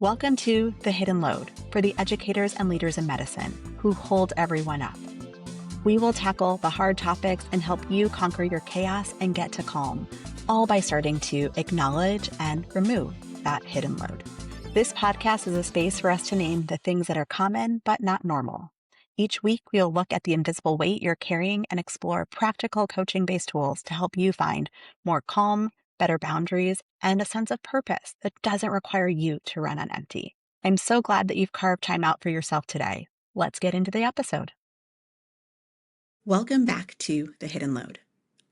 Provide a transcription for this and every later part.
Welcome to The Hidden Load for the educators and leaders in medicine who hold everyone up. We will tackle the hard topics and help you conquer your chaos and get to calm, all by starting to acknowledge and remove that hidden load. This podcast is a space for us to name the things that are common but not normal. Each week, we'll look at the invisible weight you're carrying and explore practical coaching-based tools to help you find more calm, better boundaries, and a sense of purpose that doesn't require you to run on empty. I'm so glad that you've carved time out for yourself today. Let's get into the episode. Welcome back to The Hidden Load.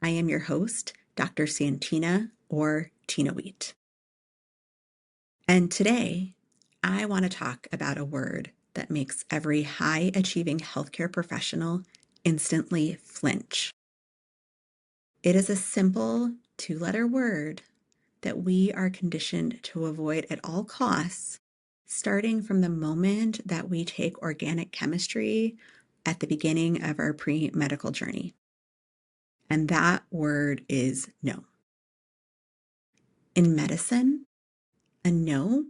I am your host, Dr. Santina or Tina Wheat. And today, I want to talk about a word that makes every high-achieving healthcare professional instantly flinch. It is a simple two-letter word that we are conditioned to avoid at all costs, starting from the moment that we take organic chemistry at the beginning of our pre-medical journey. And that word is no. In medicine, a no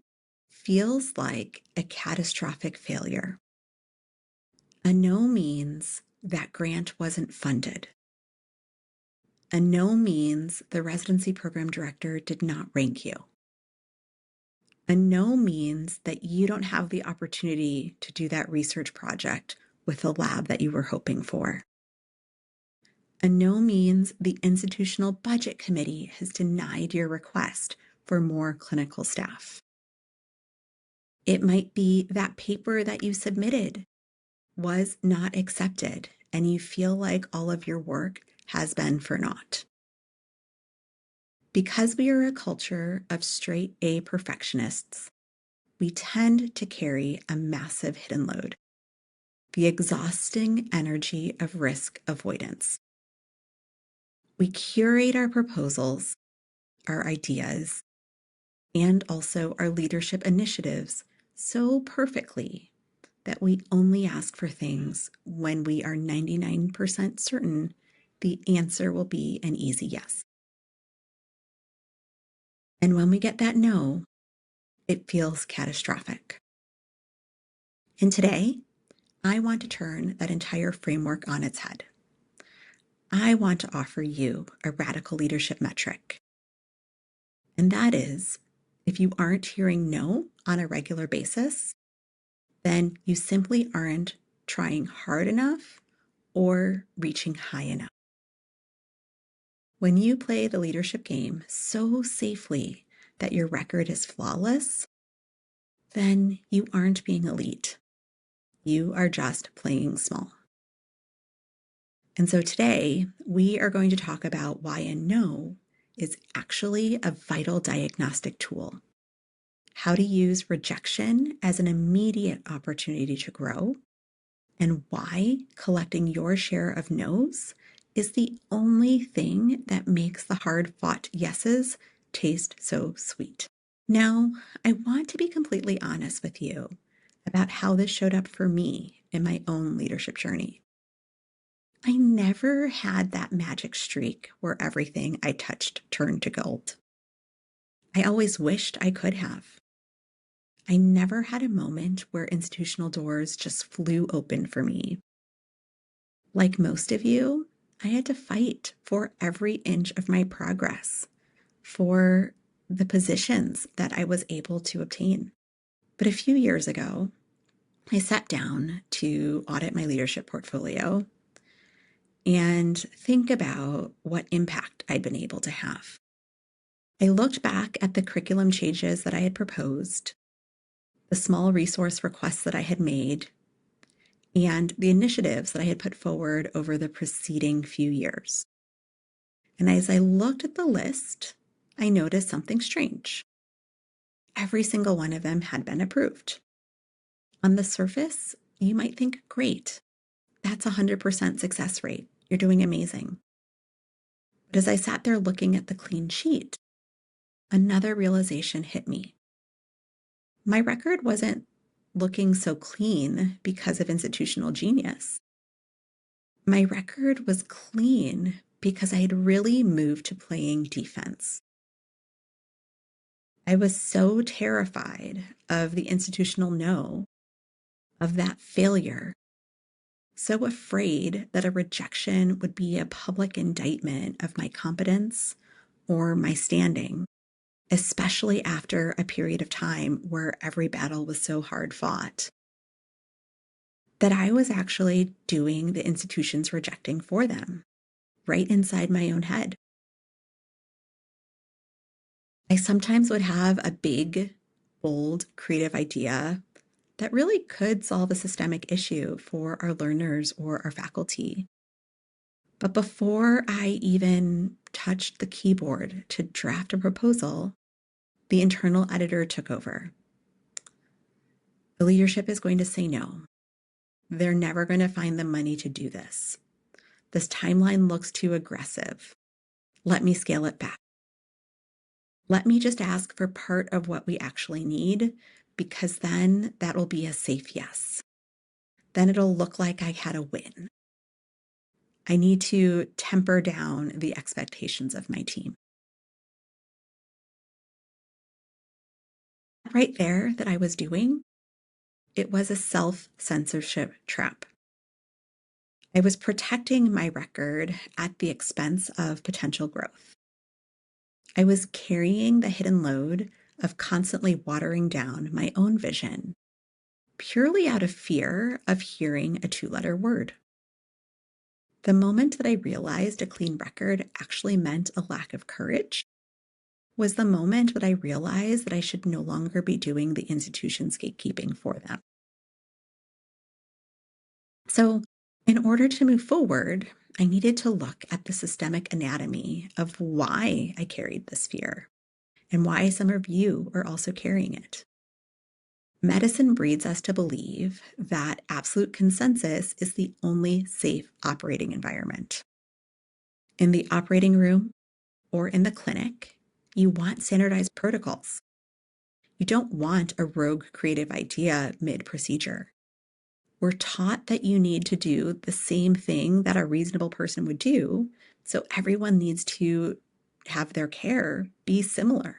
feels like a catastrophic failure. A no means that grant wasn't funded. A no means the residency program director did not rank you. A no means that you don't have the opportunity to do that research project with the lab that you were hoping for. A no means the institutional budget committee has denied your request for more clinical staff. It might be that paper that you submitted was not accepted and you feel like all of your work has been for naught. Because we are a culture of straight A perfectionists, we tend to carry a massive hidden load, the exhausting energy of risk avoidance. We curate our proposals, our ideas, and also our leadership initiatives so perfectly that we only ask for things when we are 99% certain the answer will be an easy yes. And when we get that no, it feels catastrophic. And today, I want to turn that entire framework on its head. I want to offer you a radical leadership metric. And that is, if you aren't hearing no on a regular basis, then you simply aren't trying hard enough or reaching high enough. When you play the leadership game so safely that your record is flawless, then you aren't being elite. You are just playing small. And so today, we are going to talk about why a no is actually a vital diagnostic tool, how to use rejection as an immediate opportunity to grow, and why collecting your share of no's is the only thing that makes the hard-fought yeses taste so sweet. Now, I want to be completely honest with you about how this showed up for me in my own leadership journey. I never had that magic streak where everything I touched turned to gold. I always wished I could have. I never had a moment where institutional doors just flew open for me. Like most of you, I had to fight for every inch of my progress, for the positions that I was able to obtain. But a few years ago, I sat down to audit my leadership portfolio and think about what impact I'd been able to have. I looked back at the curriculum changes that I had proposed, the small resource requests that I had made, and the initiatives that I had put forward over the preceding few years. And as I looked at the list, I noticed something strange. Every single one of them had been approved. On the surface, you might think, great, that's 100% success rate. You're doing amazing. But as I sat there looking at the clean sheet, another realization hit me. My record wasn't looking so clean because of institutional genius. My record was clean because I had really moved to playing defense. I was so terrified of the institutional no, of that failure, so afraid that a rejection would be a public indictment of my competence or my standing, especially after a period of time where every battle was so hard fought, that I was actually doing the institution's rejecting for them, right inside my own head. I sometimes would have a big, bold, creative idea that really could solve a systemic issue for our learners or our faculty. But before I even touched the keyboard to draft a proposal, the internal editor took over. The leadership is going to say no. They're never going to find the money to do this. This timeline looks too aggressive. Let me scale it back. Let me just ask for part of what we actually need, because then that will be a safe yes. Then it'll look like I had a win. I need to temper down the expectations of my team. Right there that I was doing, it was a self-censorship trap. I was protecting my record at the expense of potential growth. I was carrying the hidden load of constantly watering down my own vision, purely out of fear of hearing a two-letter word. The moment that I realized a clean record actually meant a lack of courage was the moment that I realized that I should no longer be doing the institution's gatekeeping for them. So, in order to move forward, I needed to look at the systemic anatomy of why I carried this fear and why some of you are also carrying it. Medicine breeds us to believe that absolute consensus is the only safe operating environment. In the operating room or in the clinic, you want standardized protocols. You don't want a rogue creative idea mid-procedure. We're taught that you need to do the same thing that a reasonable person would do, so everyone needs to have their care be similar.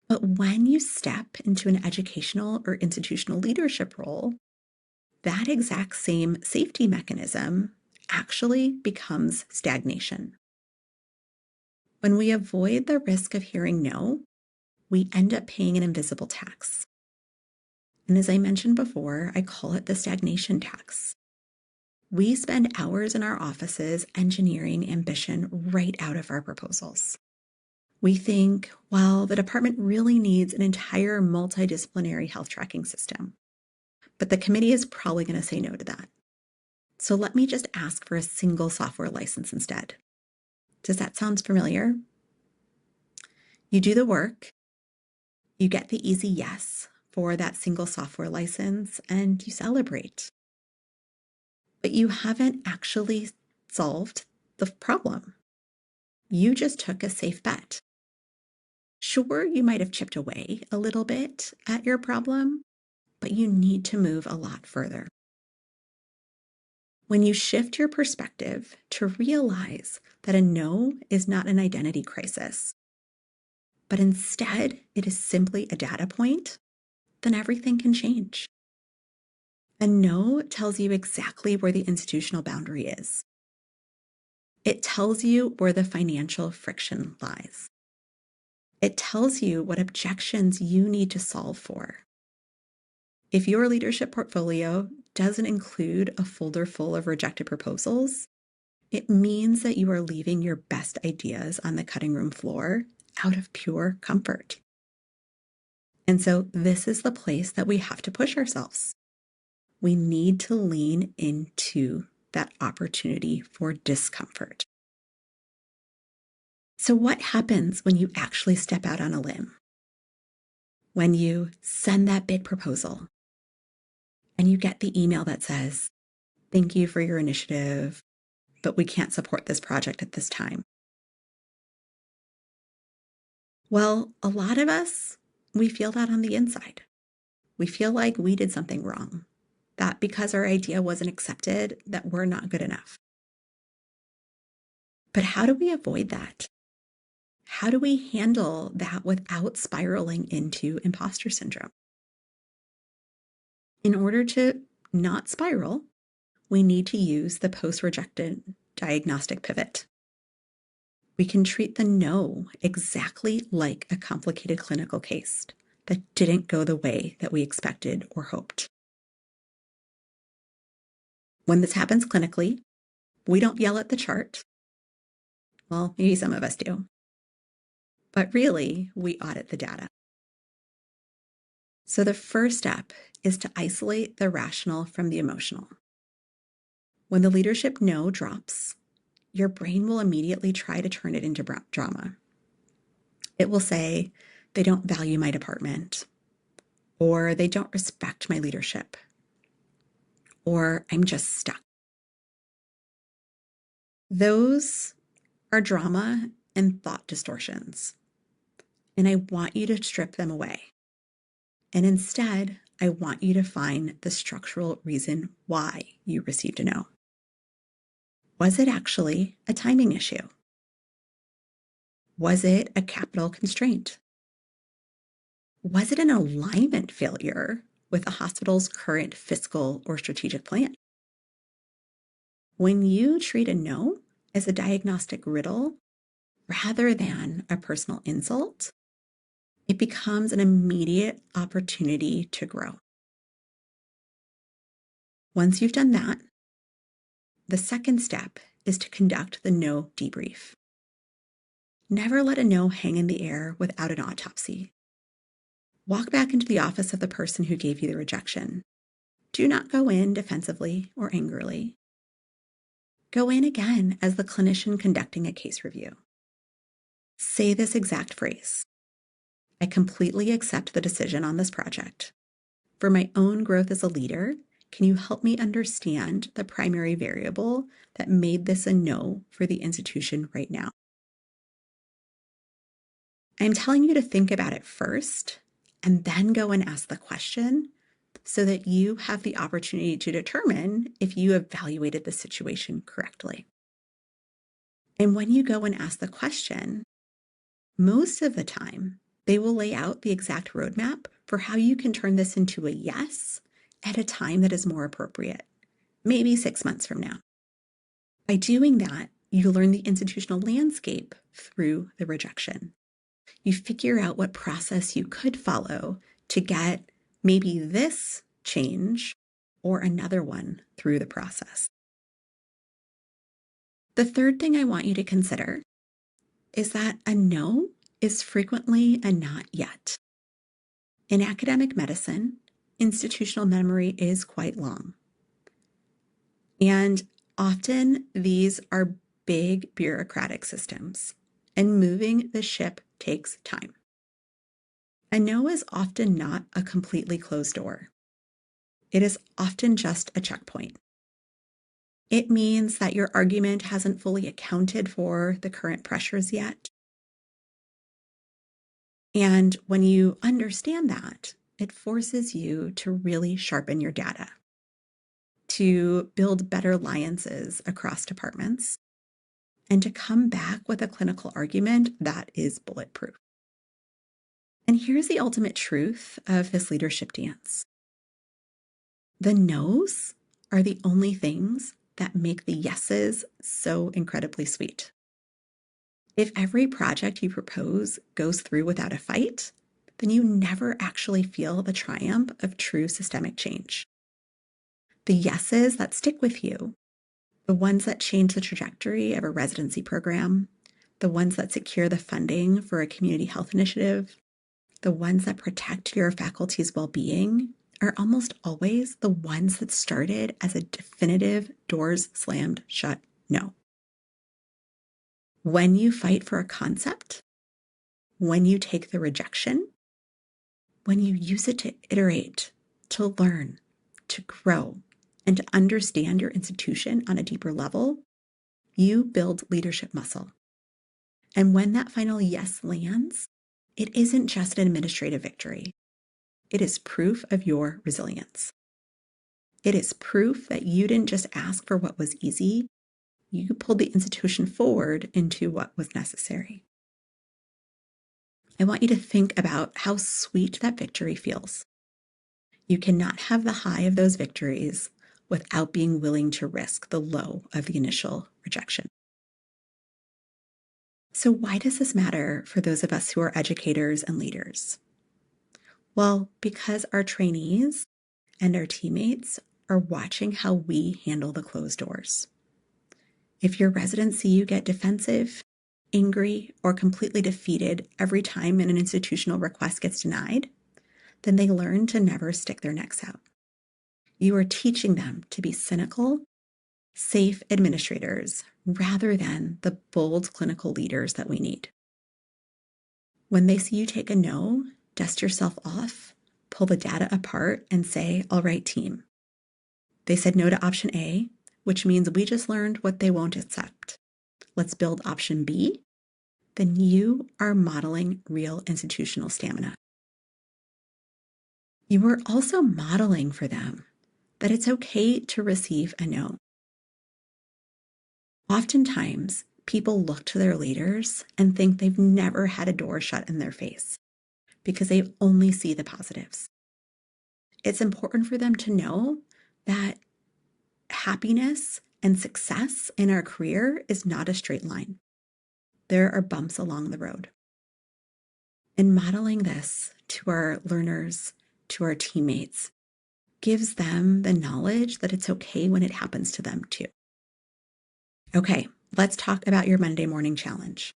But when you step into an educational or institutional leadership role, that exact same safety mechanism actually becomes stagnation. When we avoid the risk of hearing no, we end up paying an invisible tax. And as I mentioned before, I call it the stagnation tax. We spend hours in our offices engineering ambition right out of our proposals. We think, well, the department really needs an entire multidisciplinary health tracking system, but the committee is probably going to say no to that. So let me just ask for a single software license instead. Does that sound familiar? You do the work, you get the easy yes for that single software license, and you celebrate. But you haven't actually solved the problem. You just took a safe bet. Sure, you might have chipped away a little bit at your problem, but you need to move a lot further. When you shift your perspective to realize that a no is not an identity crisis, but instead it is simply a data point, then everything can change. A no tells you exactly where the institutional boundary is. It tells you where the financial friction lies. It tells you what objections you need to solve for. If your leadership portfolio doesn't include a folder full of rejected proposals, it means that you are leaving your best ideas on the cutting room floor out of pure comfort. And so this is the place that we have to push ourselves. We need to lean into that opportunity for discomfort. So what happens when you actually step out on a limb? When you send that bid proposal and you get the email that says, "Thank you for your initiative, but we can't support this project at this time." Well, a lot of us, we feel that on the inside. We feel like we did something wrong, that because our idea wasn't accepted, that we're not good enough. But how do we avoid that? How do we handle that without spiraling into imposter syndrome? In order to not spiral, we need to use the post-rejection diagnostic pivot. We can treat the no exactly like a complicated clinical case that didn't go the way that we expected or hoped. When this happens clinically, we don't yell at the chart. Well, maybe some of us do. But really, we audit the data. So the first step is to isolate the rational from the emotional. When the leadership no drops, your brain will immediately try to turn it into drama. It will say, they don't value my department, or they don't respect my leadership, or I'm just stuck. Those are drama and thought distortions, and I want you to strip them away. And instead, I want you to find the structural reason why you received a no. Was it actually a timing issue? Was it a capital constraint? Was it an alignment failure with the hospital's current fiscal or strategic plan? When you treat a no as a diagnostic riddle rather than a personal insult, it becomes an immediate opportunity to grow. Once you've done that, the second step is to conduct the no debrief. Never let a no hang in the air without an autopsy. Walk back into the office of the person who gave you the rejection. Do not go in defensively or angrily. Go in again as the clinician conducting a case review. Say this exact phrase: I completely accept the decision on this project. For my own growth as a leader, can you help me understand the primary variable that made this a no for the institution right now? I'm telling you to think about it first and then go and ask the question so that you have the opportunity to determine if you evaluated the situation correctly. And when you go and ask the question, most of the time, they will lay out the exact roadmap for how you can turn this into a yes at a time that is more appropriate, maybe 6 months from now. By doing that, you learn the institutional landscape through the rejection. You figure out what process you could follow to get maybe this change or another one through the process. The third thing I want you to consider is that a no is frequently a not yet. In academic medicine, institutional memory is quite long. And often these are big bureaucratic systems, and moving the ship takes time. A no is often not a completely closed door. It is often just a checkpoint. It means that your argument hasn't fully accounted for the current pressures yet. And when you understand that, it forces you to really sharpen your data, to build better alliances across departments, and to come back with a clinical argument that is bulletproof. And here's the ultimate truth of this leadership dance. The no's are the only things that make the yeses so incredibly sweet. If every project you propose goes through without a fight, then you never actually feel the triumph of true systemic change. The yeses that stick with you, the ones that change the trajectory of a residency program, the ones that secure the funding for a community health initiative, the ones that protect your faculty's well-being, are almost always the ones that started as a definitive doors slammed shut no. When you fight for a concept, when you take the rejection, when you use it to iterate, to learn, to grow, and to understand your institution on a deeper level, you build leadership muscle. And when that final yes lands, it isn't just an administrative victory. It is proof of your resilience. It is proof that you didn't just ask for what was easy, you pulled the institution forward into what was necessary. I want you to think about how sweet that victory feels. You cannot have the high of those victories without being willing to risk the low of the initial rejection. So why does this matter for those of us who are educators and leaders? Well, because our trainees and our teammates are watching how we handle the closed doors. If your residents see you get defensive, angry, or completely defeated every time an institutional request gets denied, then they learn to never stick their necks out. You are teaching them to be cynical, safe administrators rather than the bold clinical leaders that we need. When they see you take a no, dust yourself off, pull the data apart, and say, all right, team. They said no to option A, which means we just learned what they won't accept. Let's build option B. Then you are modeling real institutional stamina. You are also modeling for them that it's okay to receive a no. Oftentimes, people look to their leaders and think they've never had a door shut in their face because they only see the positives. It's important for them to know that happiness and success in our career is not a straight line. There are bumps along the road. And modeling this to our learners, to our teammates, gives them the knowledge that it's okay when it happens to them too. Okay, let's talk about your Monday morning challenge.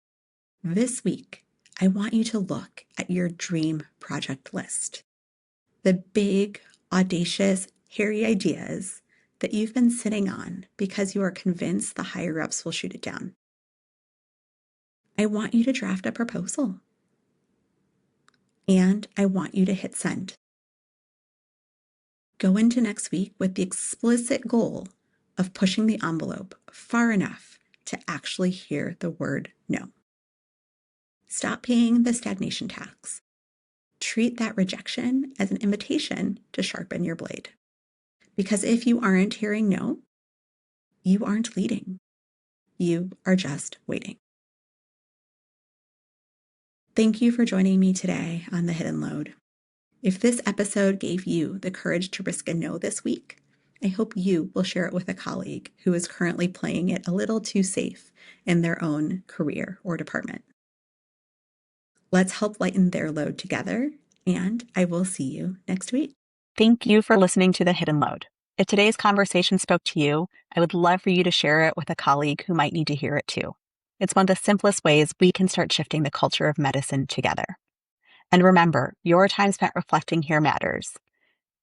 This week, I want you to look at your dream project list. The big, audacious, hairy ideas that you've been sitting on because you are convinced the higher-ups will shoot it down. I want you to draft a proposal. And I want you to hit send. Go into next week with the explicit goal of pushing the envelope far enough to actually hear the word no. Stop paying the stagnation tax. Treat that rejection as an invitation to sharpen your blade. Because if you aren't hearing no, you aren't leading. You are just waiting. Thank you for joining me today on The Hidden Load. If this episode gave you the courage to risk a no this week, I hope you will share it with a colleague who is currently playing it a little too safe in their own career or department. Let's help lighten their load together, and I will see you next week. Thank you for listening to The Hidden Load. If today's conversation spoke to you, I would love for you to share it with a colleague who might need to hear it too. It's one of the simplest ways we can start shifting the culture of medicine together. And remember, your time spent reflecting here matters.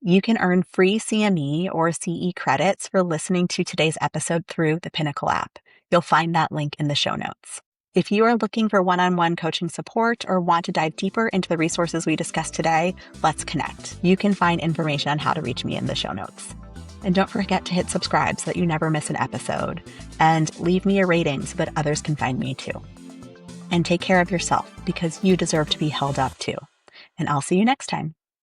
You can earn free CME or CE credits for listening to today's episode through the Pinnacle app. You'll find that link in the show notes. If you are looking for one-on-one coaching support or want to dive deeper into the resources we discussed today, let's connect. You can find information on how to reach me in the show notes. And don't forget to hit subscribe so that you never miss an episode. And leave me a rating so that others can find me too. And take care of yourself because you deserve to be held up too. And I'll see you next time.